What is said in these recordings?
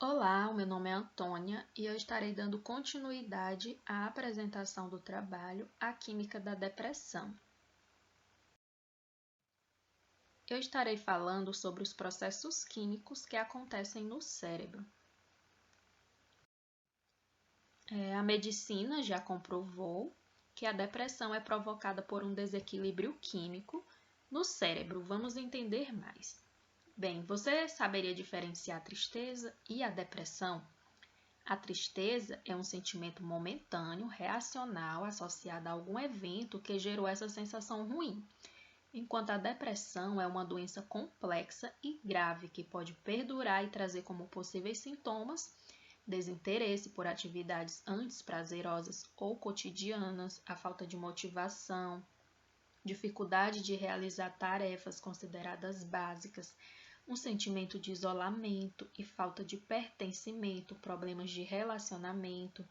Olá, o meu nome é Antônia e eu estarei dando continuidade à apresentação do trabalho A Química da Depressão. Eu estarei falando sobre os processos químicos que acontecem no cérebro. A medicina já comprovou que a depressão é provocada por um desequilíbrio químico no cérebro. Vamos entender mais. Bem, você saberia diferenciar a tristeza e a depressão? A tristeza é um sentimento momentâneo, reacional, associado a algum evento que gerou essa sensação ruim, enquanto a depressão é uma doença complexa e grave que pode perdurar e trazer como possíveis sintomas desinteresse por atividades antes prazerosas ou cotidianas, a falta de motivação, dificuldade de realizar tarefas consideradas básicas, um sentimento de isolamento e falta de pertencimento, problemas de relacionamento,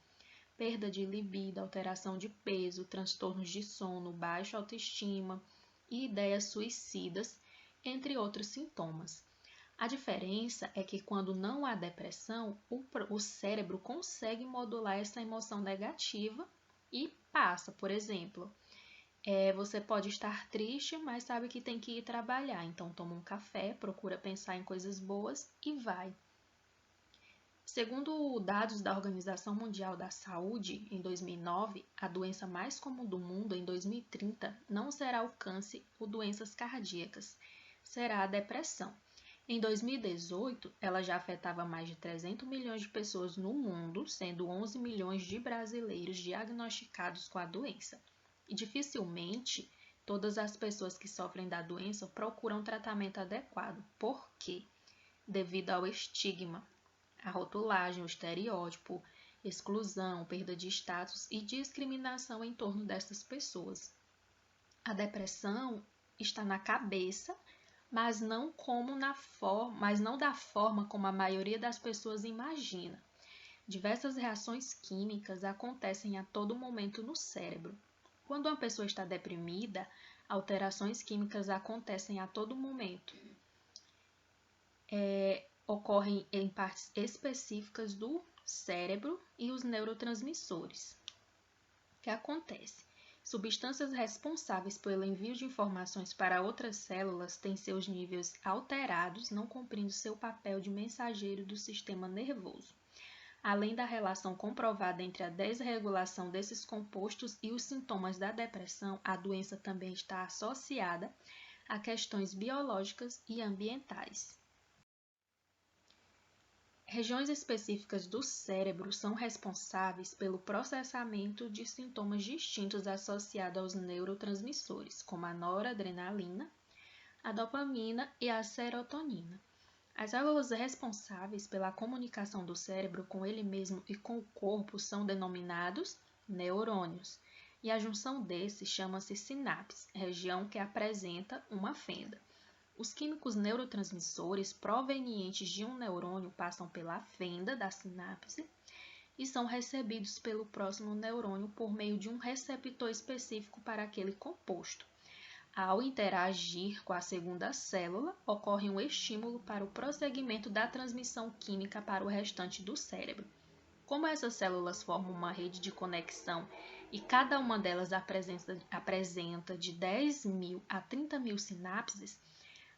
perda de libido, alteração de peso, transtornos de sono, baixa autoestima e ideias suicidas, entre outros sintomas. A diferença é que quando não há depressão, o cérebro consegue modular essa emoção negativa e passa, por exemplo, você pode estar triste, mas sabe que tem que ir trabalhar. Então, toma um café, procura pensar em coisas boas e vai. Segundo dados da Organização Mundial da Saúde, em 2009, a doença mais comum do mundo em 2030 não será o câncer ou doenças cardíacas, será a depressão. Em 2018, ela já afetava mais de 300 milhões de pessoas no mundo, sendo 11 milhões de brasileiros diagnosticados com a doença. E dificilmente todas as pessoas que sofrem da doença procuram tratamento adequado. Por quê? Devido ao estigma, a rotulagem, o estereótipo, exclusão, perda de status e discriminação em torno dessas pessoas. A depressão está na cabeça, mas não da forma como a maioria das pessoas imagina. Diversas reações químicas acontecem a todo momento no cérebro. Quando uma pessoa está deprimida, alterações químicas acontecem a todo momento. Ocorrem em partes específicas do cérebro e os neurotransmissores. O que acontece? Substâncias responsáveis pelo envio de informações para outras células têm seus níveis alterados, não cumprindo seu papel de mensageiro do sistema nervoso. Além da relação comprovada entre a desregulação desses compostos e os sintomas da depressão, a doença também está associada a questões biológicas e ambientais. Regiões específicas do cérebro são responsáveis pelo processamento de sintomas distintos associados aos neurotransmissores, como a noradrenalina, a dopamina e a serotonina. As células responsáveis pela comunicação do cérebro com ele mesmo e com o corpo são denominados neurônios, e a junção desses chama-se sinapse, região que apresenta uma fenda. Os químicos neurotransmissores provenientes de um neurônio passam pela fenda da sinapse e são recebidos pelo próximo neurônio por meio de um receptor específico para aquele composto. Ao interagir com a segunda célula, ocorre um estímulo para o prosseguimento da transmissão química para o restante do cérebro. Como essas células formam uma rede de conexão e cada uma delas apresenta de 10.000 a 30.000 sinapses,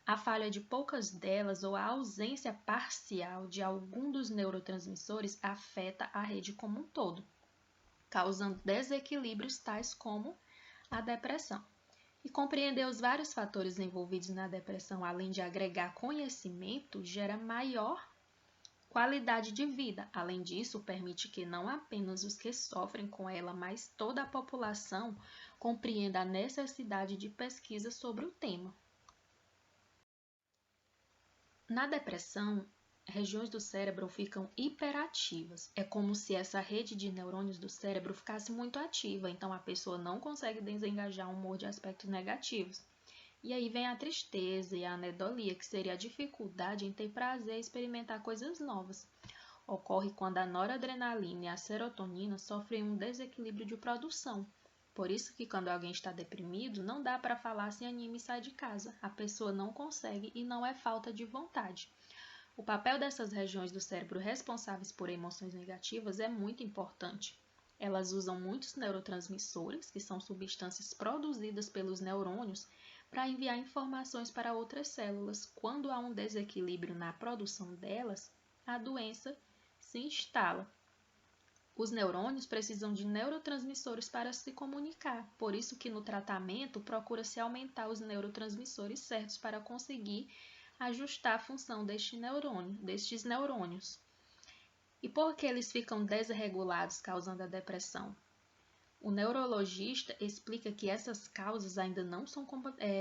a falha de poucas delas ou a ausência parcial de algum dos neurotransmissores afeta a rede como um todo, causando desequilíbrios tais como a depressão. E compreender os vários fatores envolvidos na depressão, além de agregar conhecimento, gera maior qualidade de vida. Além disso, permite que não apenas os que sofrem com ela, mas toda a população compreenda a necessidade de pesquisa sobre o tema. Na depressão, regiões do cérebro ficam hiperativas. É como se essa rede de neurônios do cérebro ficasse muito ativa, então a pessoa não consegue desengajar o humor de aspectos negativos. E aí vem a tristeza e a anedolia, que seria a dificuldade em ter prazer e experimentar coisas novas. Ocorre quando a noradrenalina e a serotonina sofrem um desequilíbrio de produção. Por isso que quando alguém está deprimido, não dá para falar se anime e sai de casa. A pessoa não consegue e não é falta de vontade. O papel dessas regiões do cérebro responsáveis por emoções negativas é muito importante. Elas usam muitos neurotransmissores, que são substâncias produzidas pelos neurônios, para enviar informações para outras células. Quando há um desequilíbrio na produção delas, a doença se instala. Os neurônios precisam de neurotransmissores para se comunicar, por isso que no tratamento procura-se aumentar os neurotransmissores certos para conseguir ajustar a função destes neurônios. E por que eles ficam desregulados, causando a depressão? O neurologista explica que essas causas ainda não são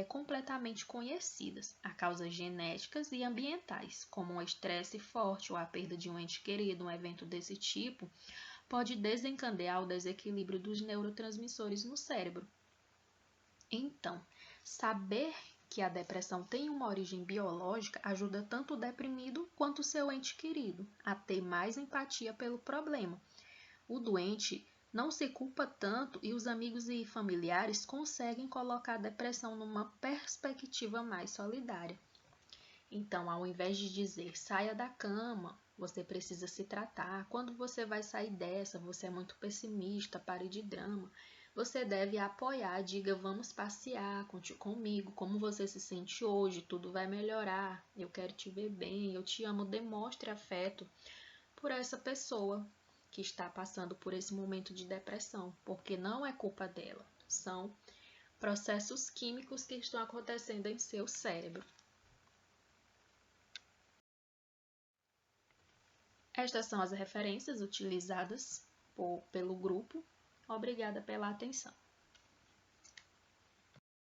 completamente conhecidas. Há causas genéticas e ambientais, como um estresse forte ou a perda de um ente querido, um evento desse tipo, pode desencadear o desequilíbrio dos neurotransmissores no cérebro. Então, saber que a depressão tem uma origem biológica ajuda tanto o deprimido quanto o seu ente querido a ter mais empatia pelo problema. O doente não se culpa tanto e os amigos e familiares conseguem colocar a depressão numa perspectiva mais solidária. Então, ao invés de dizer saia da cama, você precisa se tratar, quando você vai sair dessa, você é muito pessimista, pare de drama, você deve apoiar, diga vamos passear, conte comigo, como você se sente hoje, tudo vai melhorar, eu quero te ver bem, eu te amo, demonstre afeto por essa pessoa que está passando por esse momento de depressão, porque não é culpa dela, são processos químicos que estão acontecendo em seu cérebro. Estas são as referências utilizadas pelo grupo. Obrigada pela atenção.